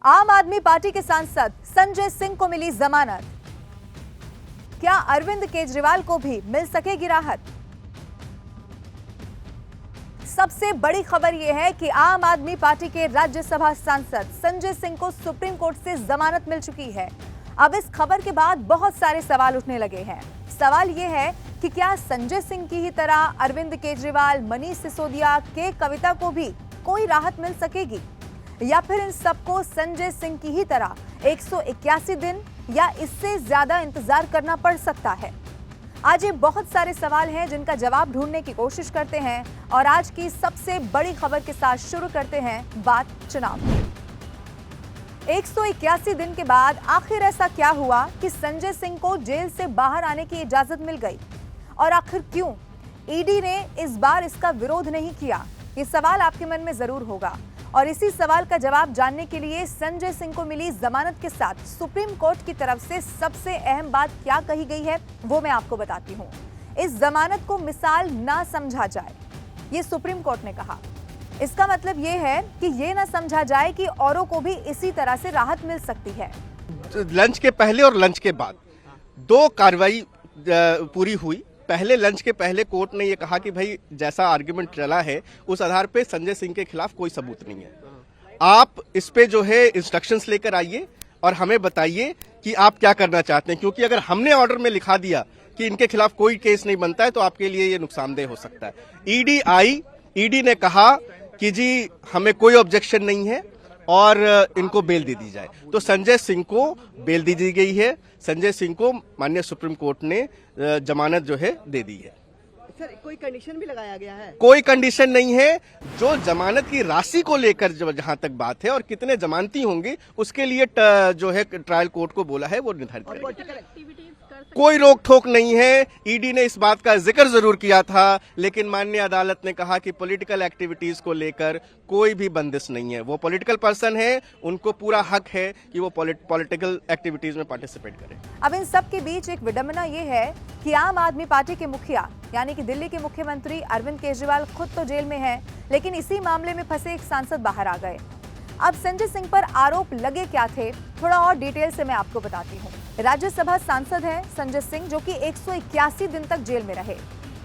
आम आदमी पार्टी के सांसद संजय सिंह को मिली जमानत। क्या अरविंद केजरीवाल को भी मिल सकेगी राहत? सबसे बड़ी खबर यह है कि आम आदमी पार्टी के राज्यसभा सांसद संजय सिंह को सुप्रीम कोर्ट से जमानत मिल चुकी है। अब इस खबर के बाद बहुत सारे सवाल उठने लगे हैं। सवाल यह है कि क्या संजय सिंह की ही तरह अरविंद केजरीवाल, मनीष सिसोदिया, के कविता को भी कोई राहत मिल सकेगी, या फिर इन सबको संजय सिंह की ही तरह 181 दिन या इससे ज्यादा इंतजार करना पड़ सकता है? आज ये बहुत सारे सवाल हैं जिनका जवाब ढूंढने की कोशिश करते हैं और आज की सबसे बड़ी खबर के साथ शुरू करते हैं बात चुनाव की। 181 दिन के बाद आखिर ऐसा क्या हुआ कि संजय सिंह को जेल से बाहर आने की इजाजत मिल गई, और आखिर क्यों ईडी ने इस बार इसका विरोध नहीं किया? ये सवाल आपके मन में जरूर होगा, और इसी सवाल का जवाब जानने के लिए संजय सिंह को मिली जमानत के साथ सुप्रीम कोर्ट की तरफ से सबसे अहम बात क्या कही गई है वो मैं आपको बताती हूँ। इस जमानत को मिसाल ना समझा जाए, ये सुप्रीम कोर्ट ने कहा। इसका मतलब ये है कि ये ना समझा जाए कि औरों को भी इसी तरह से राहत मिल सकती है। लंच के पहले और लंच के बाद दो कार्रवाई पूरी हुई। पहले लंच के पहले कोर्ट ने ये कहा कि भाई जैसा आर्गुमेंट चला है उस आधार पे संजय सिंह के खिलाफ कोई सबूत नहीं है, आप इस पे जो है इंस्ट्रक्शंस लेकर आइए और हमें बताइए कि आप क्या करना चाहते हैं, क्योंकि अगर हमने ऑर्डर में लिखा दिया कि इनके खिलाफ कोई केस नहीं बनता है तो आपके लिए ये नुकसानदेह हो सकता है। ईडी ने कहा कि जी हमें कोई ऑब्जेक्शन नहीं है और इनको बेल दे दी जाए, तो संजय सिंह को बेल दे दी गई है। संजय सिंह को माननीय सुप्रीम कोर्ट ने जमानत जो है दे दी है। सर, कोई कंडीशन भी लगाया गया है? कोई कंडीशन नहीं है। जो जमानत की राशि को लेकर जहां तक बात है और कितने जमानती होंगे उसके लिए जो है ट्रायल कोर्ट को बोला है वो निर्धारित करेगा। कोई रोक टोक नहीं है। ईडी ने इस बात का जिक्र जरूर किया था, लेकिन माननीय अदालत ने कहा कि पॉलिटिकल एक्टिविटीज को लेकर कोई भी बंदिश नहीं है। वो पॉलिटिकल पर्सन है, उनको पूरा हक है कि वो पॉलिटिकल एक्टिविटीज में पार्टिसिपेट करें। अब इन सब के बीच एक विडंबना ये है कि आम आदमी पार्टी के मुखिया यानी कि दिल्ली के मुख्यमंत्री अरविंद केजरीवाल खुद तो जेल में हैं, लेकिन इसी मामले में फंसे एक सांसद बाहर आ गए। अब संजय सिंह पर आरोप लगे क्या थे, थोड़ा और डिटेल से मैं आपको बताती हूँ। राज्यसभा सांसद हैं संजय सिंह, जो कि 181 दिन तक जेल में रहे।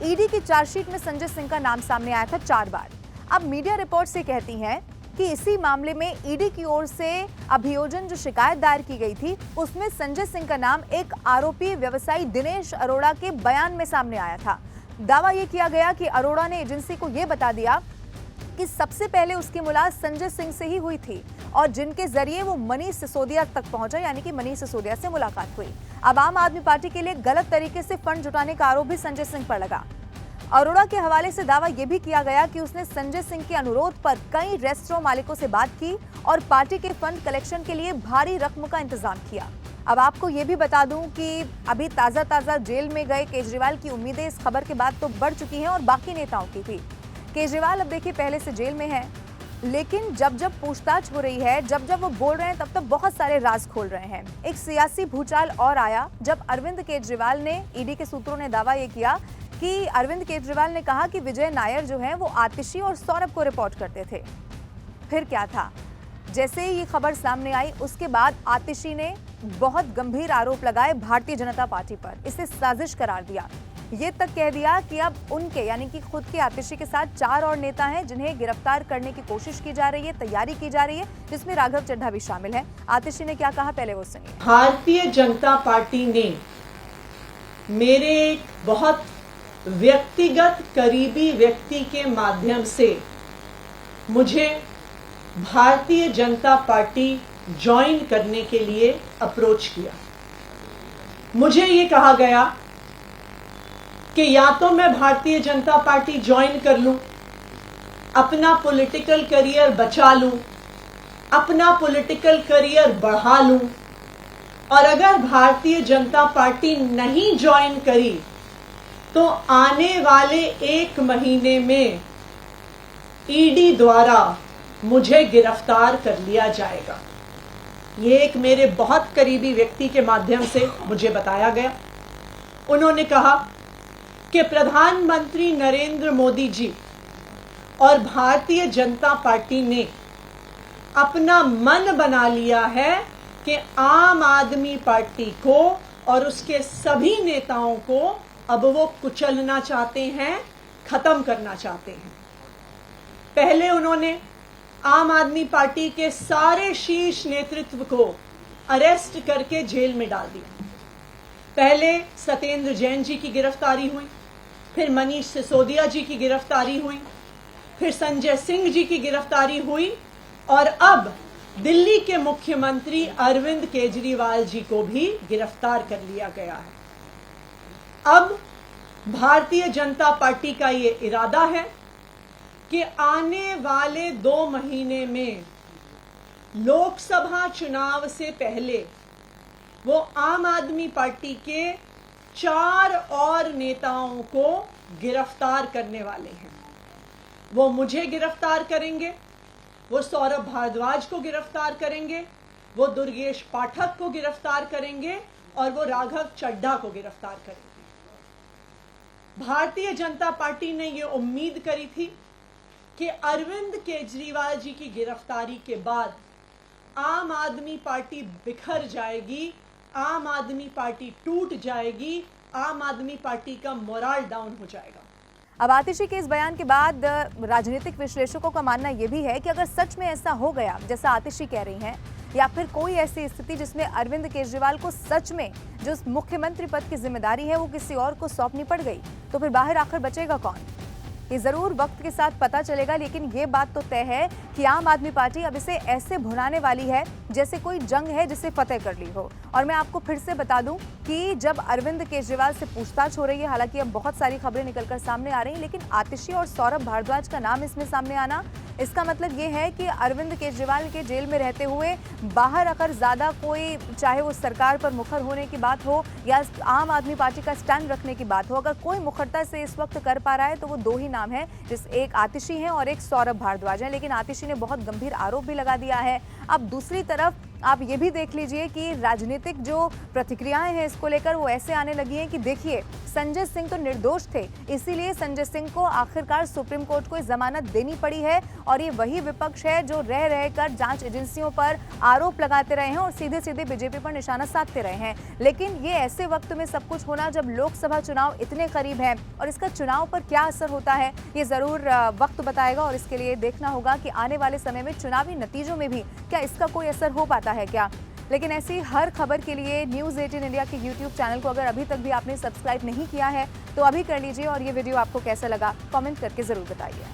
ईडी की चार्जशीट में संजय सिंह का नाम सामने आया था 4 बार। अब मीडिया रिपोर्ट से कहती हैं कि इसी मामले में ईडी की ओर से अभियोजन जो शिकायत दायर की गई थी उसमें संजय सिंह का नाम एक आरोपी व्यवसायी दिनेश अरोड़ा के बयान में सामने आया था। दावा यह किया गया कि अरोड़ा ने एजेंसी को यह बता दिया कि सबसे पहले उसकी मुलाकात संजय सिंह से ही हुई थी और जिनके जरिए वो मनीष सिसोदिया तक पहुंचा, यानी कि मनीष सिसोदिया से मुलाकात हुई। अब आम आदमी पार्टी के लिए गलत तरीके से फंड जुटाने का आरोप भी संजय सिंह पर लगा। अरोड़ा के हवाले से दावा यह भी किया गया कि उसने संजय सिंह के अनुरोध पर कई रेस्टोरेंट मालिकों से बात की और पार्टी के फंड कलेक्शन के लिए भारी रकम का इंतजाम किया। अब आपको ये भी बता दूं कि अभी ताजा जेल में गए केजरीवाल की उम्मीदें इस खबर के बाद तो बढ़ चुकी हैं और बाकी नेताओं की भी। केजरीवाल अब देखिए पहले से जेल में है, लेकिन जब पूछताछ हो रही है, जब वो बोल रहे हैं तब बहुत सारे राज खोल रहे हैं। एक सियासी भूचाल और आया जब अरविंद केजरीवाल ने, ईडी के सूत्रों ने दावा ये किया कि अरविंद केजरीवाल ने कहा कि विजय नायर जो है वो आतिशी और सौरभ को रिपोर्ट करते थे। फिर क्या था, जैसे ही ये खबर सामने आई उसके बाद आतिशी ने बहुत गंभीर आरोप लगाए भारतीय जनता पार्टी पर, इसे साजिश करार दिया। ये तक कह दिया कि अब उनके यानी कि खुद के आतिशी के साथ 4 और नेता हैं जिन्हें गिरफ्तार करने की कोशिश की जा रही है, तैयारी की जा रही है, जिसमें राघव चड्ढा भी शामिल है। आतिशी ने क्या कहा पहले वो सुनिए। भारतीय जनता पार्टी ने मेरे एक बहुत व्यक्तिगत करीबी व्यक्ति के माध्यम से मुझे भारतीय जनता पार्टी ज्वाइन करने के लिए अप्रोच किया। मुझे ये कहा गया कि या तो मैं भारतीय जनता पार्टी ज्वाइन कर लूं, अपना पॉलिटिकल करियर बचा लूं, अपना पॉलिटिकल करियर बढ़ा लूं, और अगर भारतीय जनता पार्टी नहीं ज्वाइन करी तो आने वाले 1 महीने में ईडी द्वारा मुझे गिरफ्तार कर लिया जाएगा। ये एक मेरे बहुत करीबी व्यक्ति के माध्यम से मुझे बताया गया। उन्होंने कहा कि प्रधानमंत्री नरेंद्र मोदी जी और भारतीय जनता पार्टी ने अपना मन बना लिया है कि आम आदमी पार्टी को और उसके सभी नेताओं को अब वो कुचलना चाहते हैं, खत्म करना चाहते हैं। पहले उन्होंने आम आदमी पार्टी के सारे शीर्ष नेतृत्व को अरेस्ट करके जेल में डाल दिया। पहले सत्येंद्र जैन जी की गिरफ्तारी हुई, फिर मनीष सिसोदिया जी की गिरफ्तारी हुई, फिर संजय सिंह जी की गिरफ्तारी हुई और अब दिल्ली के मुख्यमंत्री अरविंद केजरीवाल जी को भी गिरफ्तार कर लिया गया है। अब भारतीय जनता पार्टी का ये इरादा है कि आने वाले 2 महीने में लोकसभा चुनाव से पहले वो आम आदमी पार्टी के 4 और नेताओं को गिरफ्तार करने वाले हैं। वो मुझे गिरफ्तार करेंगे, वो सौरभ भारद्वाज को गिरफ्तार करेंगे, वो दुर्गेश पाठक को गिरफ्तार करेंगे और वो राघव चड्ढा को गिरफ्तार करेंगे। भारतीय जनता पार्टी ने ये उम्मीद करी थी कि अरविंद केजरीवाल जी की गिरफ्तारी के बाद आम आदमी पार्टी बिखर जाएगी, आम आदमी पार्टी टूट जाएगी, आम आदमी पार्टी का मोरल डाउन हो जाएगा। अब आतिशी के इस बयान के बाद राजनीतिक विश्लेषकों का मानना यह भी है कि अगर सच में ऐसा हो गया जैसा आतिशी कह रही हैं, या फिर कोई ऐसी स्थिति जिसमें अरविंद केजरीवाल को सच में जो मुख्यमंत्री पद की जिम्मेदारी है वो किसी और को सौंपनी पड़ गई, तो फिर बाहर आखिर बचेगा कौन? ये जरूर वक्त के साथ पता चलेगा, लेकिन ये बात तो तय है कि आम आदमी पार्टी अब इसे ऐसे भुनाने वाली है जैसे कोई जंग है जिसे फतेह कर ली हो। और मैं आपको फिर से बता दूं कि जब अरविंद केजरीवाल से पूछताछ हो रही है, हालांकि अब बहुत सारी खबरें निकलकर सामने आ रही हैं, लेकिन आतिशी और सौरभ भारद्वाज का नाम इसमें सामने आना, इसका मतलब ये है कि अरविंद केजरीवाल के जेल में रहते हुए बाहर अगर ज्यादा कोई, चाहे वो सरकार पर मुखर होने की बात हो या आम आदमी पार्टी का स्टैंड रखने की बात हो, अगर कोई मुखरता से इस वक्त कर पा रहा है तो वो 2 ही नाम है, जिस एक आतिशी हैं और एक सौरभ भारद्वाज हैं। लेकिन आतिशी ने बहुत गंभीर आरोप भी लगा दिया है। अब दूसरी तरफ आप ये भी देख लीजिए कि राजनीतिक जो प्रतिक्रियाएं हैं इसको लेकर वो ऐसे आने लगी हैं कि देखिए संजय सिंह तो निर्दोष थे, इसीलिए संजय सिंह को आखिरकार सुप्रीम कोर्ट को जमानत देनी पड़ी है, और ये वही विपक्ष है जो रह रहकर जांच एजेंसियों पर आरोप लगाते रहे हैं और सीधे सीधे बीजेपी पर निशाना साधते रहे हैं। लेकिन ये ऐसे वक्त में सब कुछ होना जब लोकसभा चुनाव इतने करीब है, और इसका चुनाव पर क्या असर होता है ये जरूर वक्त बताएगा, और इसके लिए देखना होगा कि आने वाले समय में चुनावी नतीजों में भी क्या इसका कोई असर हो पाता है क्या। लेकिन ऐसी हर खबर के लिए न्यूज़ 18 इंडिया के YouTube चैनल को अगर अभी तक भी आपने सब्सक्राइब नहीं किया है तो अभी कर लीजिए, और ये वीडियो आपको कैसा लगा कमेंट करके ज़रूर बताइए।